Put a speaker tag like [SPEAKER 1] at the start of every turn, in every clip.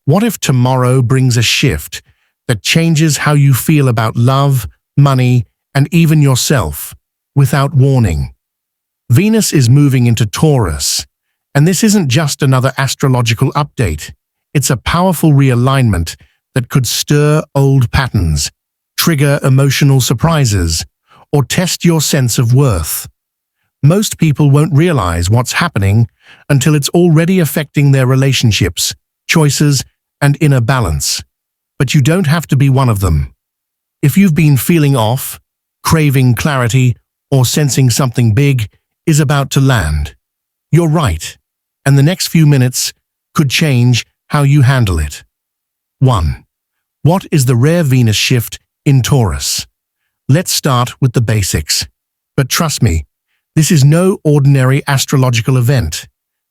[SPEAKER 1] What if tomorrow brings a shift that changes how you feel about love, money, and even yourself, without warning? Venus is moving into Taurus, and this isn't just another astrological update. It's a powerful realignment that could stir old patterns, trigger emotional surprises, or test your sense of worth. Most people won't realize what's happening until it's already affecting their relationships, choices, and inner balance. But you don't have to be one of them. If you've been feeling off, craving clarity, or sensing something big is about to land, you're right, and the next few minutes could change how you handle it. 1. What is the rare Venus shift in Taurus? Let's start with the basics. But trust me, this is no ordinary astrological event.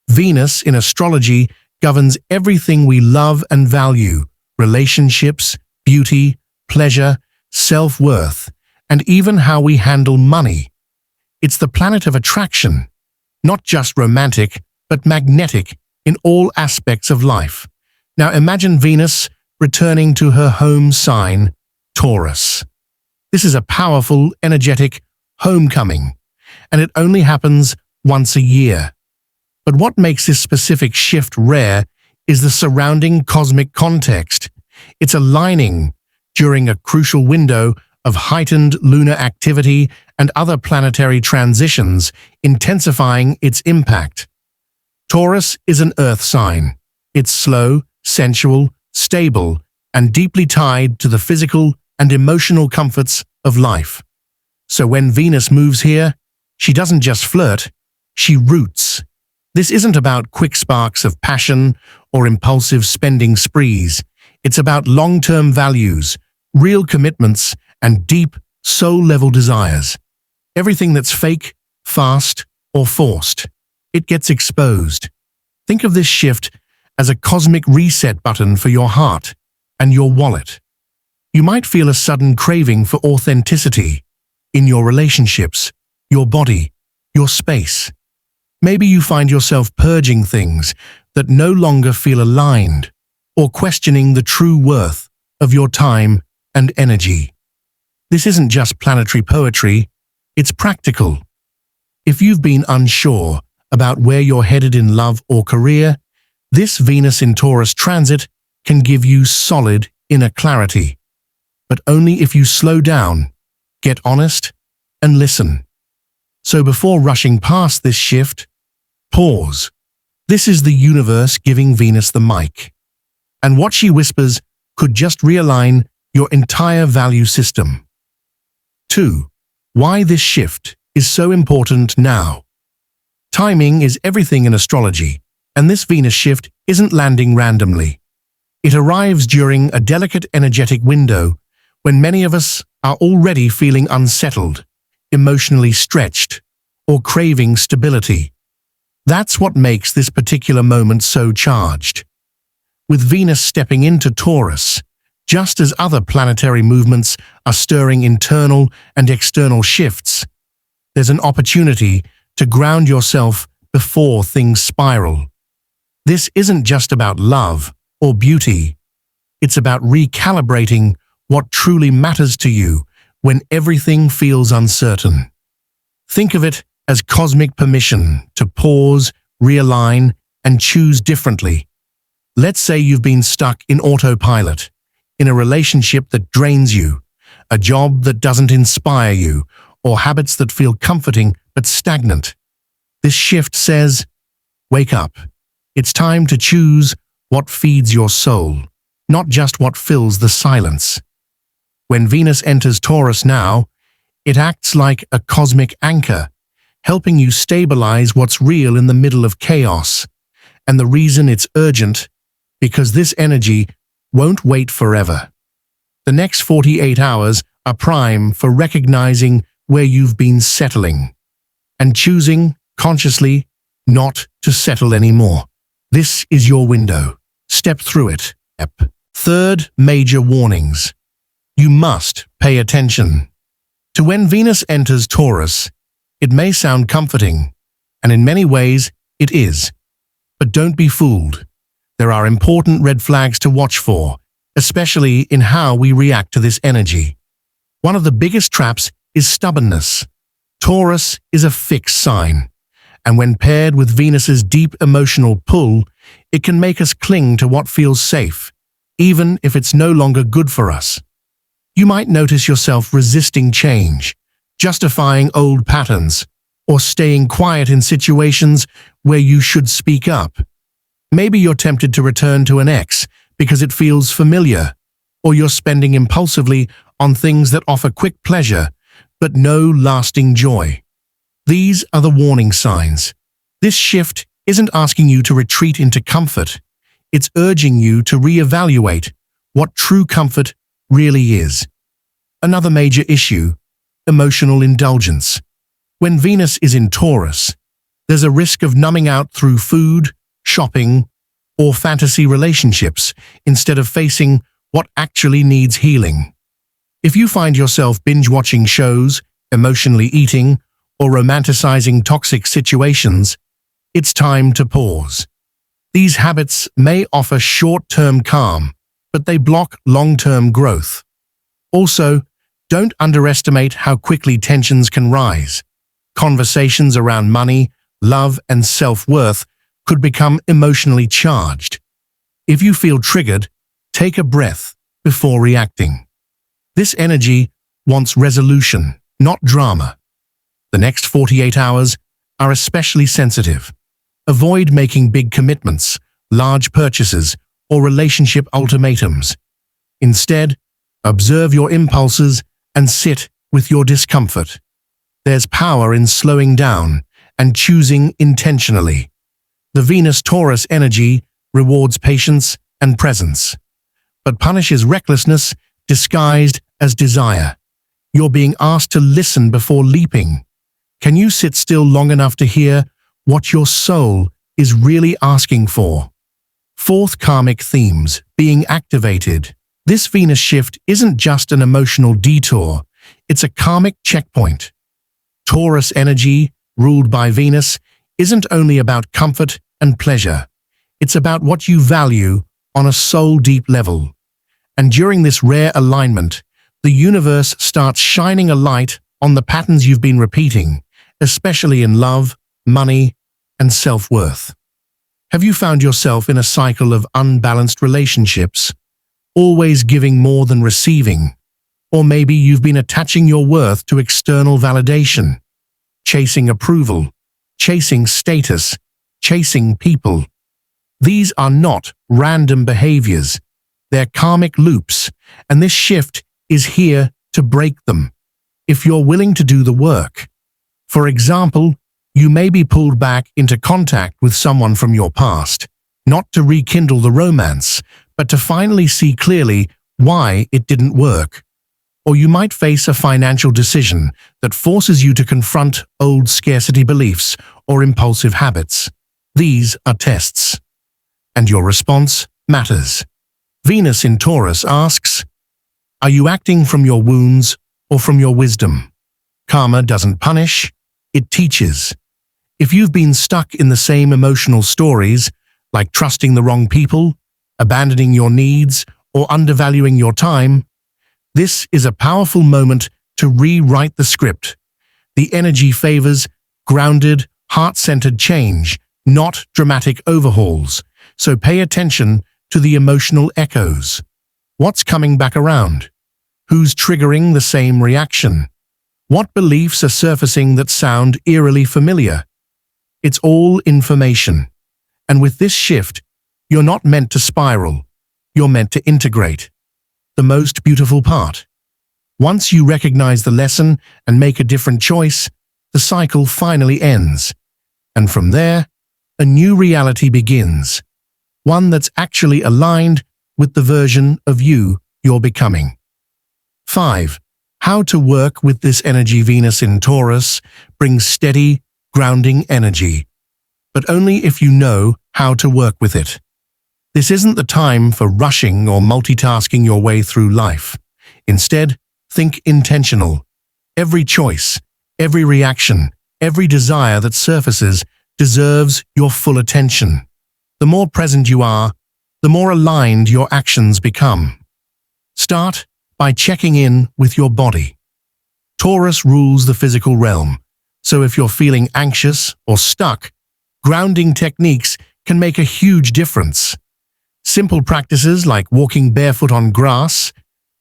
[SPEAKER 1] Venus in astrology governs everything we love and value: relationships, beauty, pleasure, self-worth, and even how we handle money. It's the planet of attraction, not just romantic, but magnetic in all aspects of life. Now imagine Venus returning to her home sign, Taurus. This is a powerful, energetic homecoming, and it only happens once a year. But what makes this specific shift rare is the surrounding cosmic context. It's aligning during a crucial window of heightened lunar activity and other planetary transitions, intensifying its impact. Taurus is an earth sign. It's slow, sensual, stable, and deeply tied to the physical and emotional comforts of life. So when Venus moves here, she doesn't just flirt, she roots. This isn't about quick sparks of passion or impulsive spending sprees. It's about long-term values, real commitments, and deep, soul-level desires. Everything that's fake, fast, or forced, it gets exposed. Think of this shift as a cosmic reset button for your heart and your wallet. You might feel a sudden craving for authenticity in your relationships, your body, your space. Maybe you find yourself purging things that no longer feel aligned, or questioning the true worth of your time and energy. This isn't just planetary poetry, it's practical. If you've been unsure about where you're headed in love or career, this Venus in Taurus transit can give you solid inner clarity. But only if you slow down, get honest, and listen. So before rushing past this shift, pause. This is the universe giving Venus the mic. And what she whispers could just realign your entire value system. 2. Why this shift is so important now. Timing is everything in astrology, and this Venus shift isn't landing randomly. It arrives during a delicate energetic window when many of us are already feeling unsettled, emotionally stretched, or craving stability. That's what makes this particular moment so charged. With Venus stepping into Taurus, just as other planetary movements are stirring internal and external shifts, there's an opportunity to ground yourself before things spiral. This isn't just about love or beauty. It's about recalibrating what truly matters to you when everything feels uncertain. Think of it as cosmic permission to pause, realign, and choose differently. Let's say you've been stuck in autopilot, in a relationship that drains you, a job that doesn't inspire you, or habits that feel comforting but stagnant. This shift says, wake up. It's time to choose what feeds your soul, not just what fills the silence. When Venus enters Taurus now, it acts like a cosmic anchor, helping you stabilize what's real in the middle of chaos. And the reason it's urgent, because this energy won't wait forever. The next 48 hours are prime for recognizing where you've been settling and choosing, consciously, not to settle anymore. This is your window. Step through it. 3rd, major warnings. You must pay attention to when Venus enters Taurus. It may sound comforting, and in many ways it is. But don't be fooled. there are important red flags to watch for, especially in how we react to this energy. One of the biggest traps is stubbornness. Taurus is a fixed sign, and when paired with Venus's deep emotional pull, it can make us cling to what feels safe, even if it's no longer good for us. You might notice yourself resisting change, justifying old patterns, or staying quiet in situations where you should speak up. Maybe you're tempted to return to an ex because it feels familiar, or you're spending impulsively on things that offer quick pleasure but no lasting joy. These are the warning signs. This shift isn't asking you to retreat into comfort. It's urging you to reevaluate what true comfort really is. Another major issue: emotional indulgence. When Venus is in Taurus, there's a risk of numbing out through food, shopping, or fantasy relationships instead of facing what actually needs healing. If you find yourself binge-watching shows, emotionally eating, or romanticizing toxic situations, it's time to pause. These habits may offer short-term calm, but they block long-term growth. Also, don't underestimate how quickly tensions can rise. Conversations around money, love, and self-worth could become emotionally charged. If you feel triggered, take a breath before reacting. This energy wants resolution, not drama. The next 48 hours are especially sensitive. Avoid making big commitments, large purchases, or relationship ultimatums. Instead, observe your impulses and sit with your discomfort. There's power in slowing down and choosing intentionally. The Venus-Taurus energy rewards patience and presence, but punishes recklessness disguised as desire. You're being asked to listen before leaping. Can you sit still long enough to hear what your soul is really asking for? Fourth, karmic themes being activated. This Venus shift isn't just an emotional detour, it's a karmic checkpoint. Taurus energy, ruled by Venus, isn't only about comfort and pleasure. It's about what you value on a soul-deep level. And during this rare alignment, the universe starts shining a light on the patterns you've been repeating, especially in love, money, and self-worth. Have you found yourself in a cycle of unbalanced relationships, always giving more than receiving? Or maybe you've been attaching your worth to external validation, chasing approval, chasing status, chasing people. These are not random behaviors. They're karmic loops, and this shift is here to break them, if you're willing to do the work. For example, you may be pulled back into contact with someone from your past, not to rekindle the romance, but to finally see clearly why it didn't work. Or you might face a financial decision that forces you to confront old scarcity beliefs or impulsive habits. These are tests, and your response matters. Venus in Taurus asks, are you acting from your wounds or from your wisdom? Karma doesn't punish, it teaches. If you've been stuck in the same emotional stories, like trusting the wrong people, abandoning your needs, or undervaluing your time, this is a powerful moment to rewrite the script. The energy favors grounded, heart-centered change, not dramatic overhauls, so pay attention to the emotional echoes. What's coming back around? Who's triggering the same reaction? What beliefs are surfacing that sound eerily familiar? It's all information. And with this shift, you're not meant to spiral. You're meant to integrate. The most beautiful part. Once you recognize the lesson and make a different choice, the cycle finally ends. And from there, a new reality begins. One that's actually aligned with the version of you you're becoming. 5. How to work with this energy. Venus in Taurus brings steady, grounding energy, but only if you know how to work with it. This isn't the time for rushing or multitasking your way through life. Instead, think intentional. Every choice, every reaction, every desire that surfaces deserves your full attention. The more present you are, the more aligned your actions become. Start by checking in with your body. Taurus rules the physical realm, so if you're feeling anxious or stuck, grounding techniques can make a huge difference. Simple practices like walking barefoot on grass,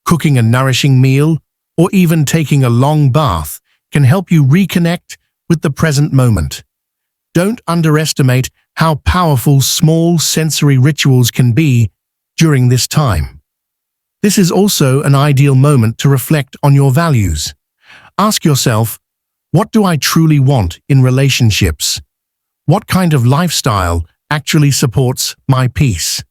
[SPEAKER 1] cooking a nourishing meal, or even taking a long bath can help you reconnect with the present moment. Don't underestimate how powerful small sensory rituals can be during this time. This is also an ideal moment to reflect on your values. Ask yourself, what do I truly want in relationships? What kind of lifestyle actually supports my peace?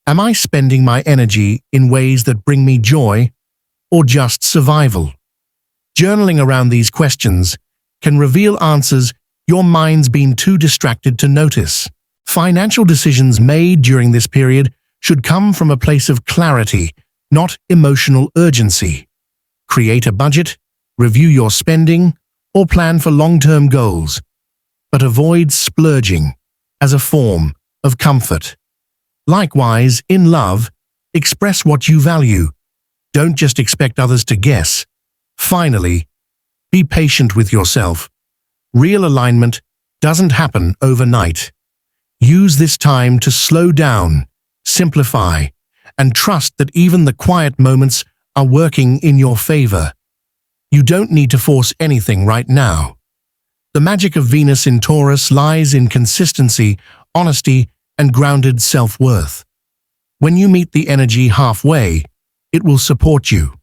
[SPEAKER 1] Am I spending my energy in ways that bring me joy or just survival? Journaling around these questions can reveal answers your mind's been too distracted to notice. Financial decisions made during this period should come from a place of clarity, not emotional urgency. Create a budget, review your spending, or plan for long-term goals, but avoid splurging as a form of comfort. Likewise, in love, express what you value. Don't just expect others to guess. Finally, be patient with yourself. Real alignment doesn't happen overnight. Use this time to slow down, simplify, and trust that even the quiet moments are working in your favor. You don't need to force anything right now. The magic of Venus in Taurus lies in consistency, honesty, and grounded self-worth. When you meet the energy halfway, it will support you,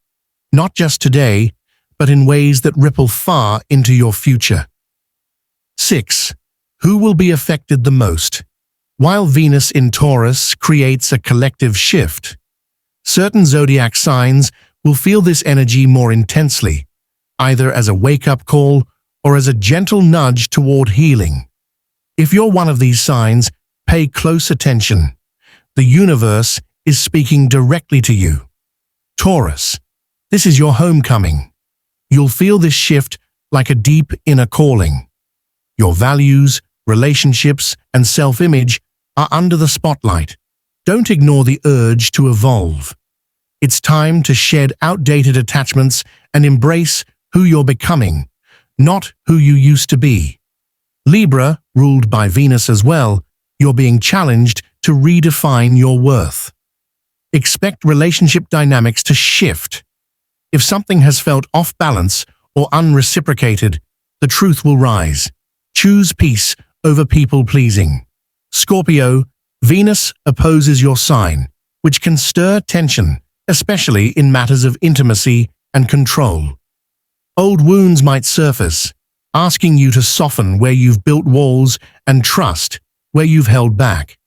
[SPEAKER 1] not just today, but in ways that ripple far into your future. 6. Who will be affected the most? While Venus in Taurus creates a collective shift, certain zodiac signs will feel this energy more intensely, either as a wake-up call or as a gentle nudge toward healing. If you're one of these signs, pay close attention. The universe is speaking directly to you. Taurus, this is your homecoming. You'll feel this shift like a deep inner calling. Your values, relationships, and self-image are under the spotlight. Don't ignore the urge to evolve. It's time to shed outdated attachments and embrace who you're becoming, not who you used to be. Libra, ruled by Venus as well, you're being challenged to redefine your worth. Expect relationship dynamics to shift. If something has felt off balance or unreciprocated, the truth will rise. Choose peace over people-pleasing. Scorpio, Venus opposes your sign, which can stir tension, especially in matters of intimacy and control. Old wounds might surface, asking you to soften where you've built walls and trust where you've held back.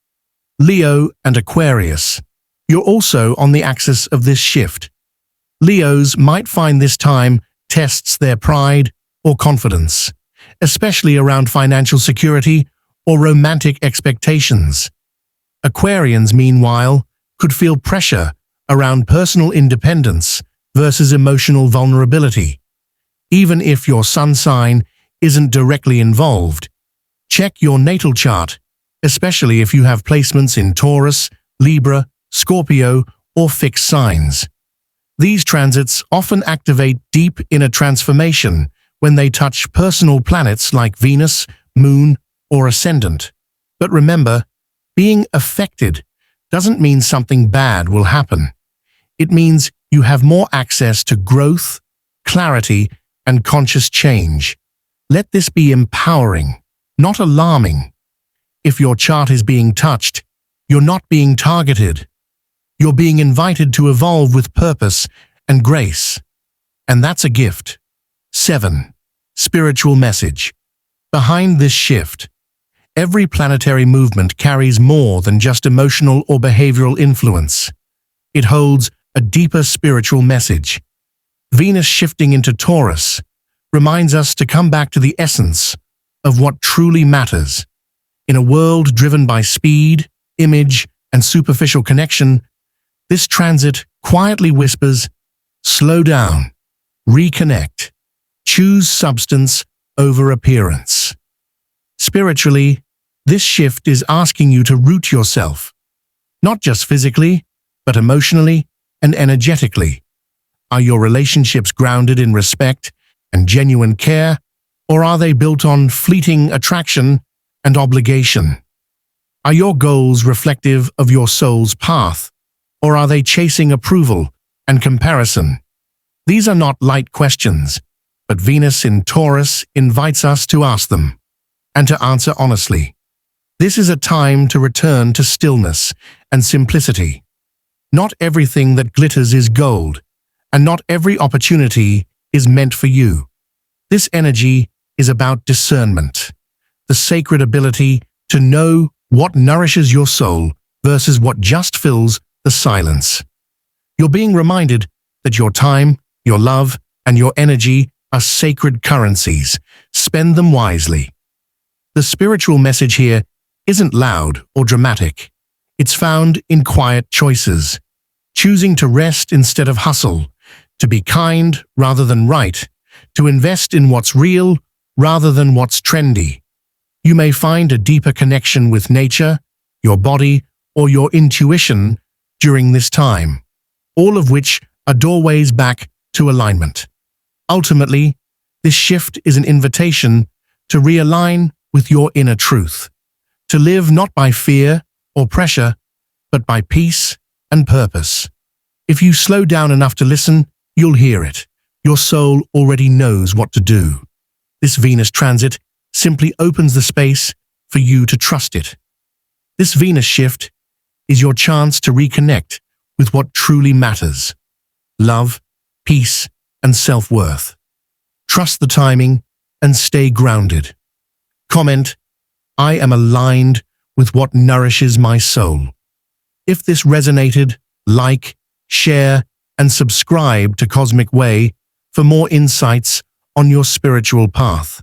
[SPEAKER 1] Leo and Aquarius, you're also on the axis of this shift. Leos might find this time tests their pride or confidence, especially around financial security or romantic expectations. Aquarians, meanwhile, could feel pressure around personal independence versus emotional vulnerability. Even if your sun sign isn't directly involved, check your natal chart, especially if you have placements in Taurus, Libra, Scorpio, or fixed signs. These transits often activate deep inner transformation when they touch personal planets like Venus, Moon, or Ascendant. But remember, being affected doesn't mean something bad will happen. It means you have more access to growth, clarity, and conscious change. Let this be empowering, not alarming. If your chart is being touched, you're not being targeted. You're being invited to evolve with purpose and grace. And that's a gift. 7. Spiritual message. Behind this shift, every planetary movement carries more than just emotional or behavioral influence. It holds a deeper spiritual message. Venus shifting into Taurus reminds us to come back to the essence of what truly matters. In a world driven by speed, image, and superficial connection, this transit quietly whispers, slow down, reconnect, choose substance over appearance. Spiritually, this shift is asking you to root yourself, not just physically, but emotionally and energetically. Are your relationships grounded in respect and genuine care, or are they built on fleeting attraction and obligation? Are your goals reflective of your soul's path, or are they chasing approval and comparison? These are not light questions, but Venus in Taurus invites us to ask them and to answer honestly. This is a time to return to stillness and simplicity. Not everything that glitters is gold, and not every opportunity is meant for you. This energy is about discernment, the sacred ability to know what nourishes your soul versus what just fills the silence. You're being reminded that your time, your love, and your energy are sacred currencies. Spend them wisely. The spiritual message here isn't loud or dramatic. It's found in quiet choices, choosing to rest instead of hustle, to be kind rather than right, to invest in what's real rather than what's trendy. You may find a deeper connection with nature, your body, or your intuition during this time, all of which are doorways back to alignment. Ultimately, this shift is an invitation to realign with your inner truth, to live not by fear or pressure, but by peace and purpose. If you slow down enough to listen, you'll hear it. Your soul already knows what to do. This Venus transit simply opens the space for you to trust it. This Venus shift is your chance to reconnect with what truly matters: love, peace, and self-worth. Trust the timing and stay grounded. Comment, "I am aligned with what nourishes my soul." If this resonated, like, share, and subscribe to Cosmic Way for more insights on your spiritual path.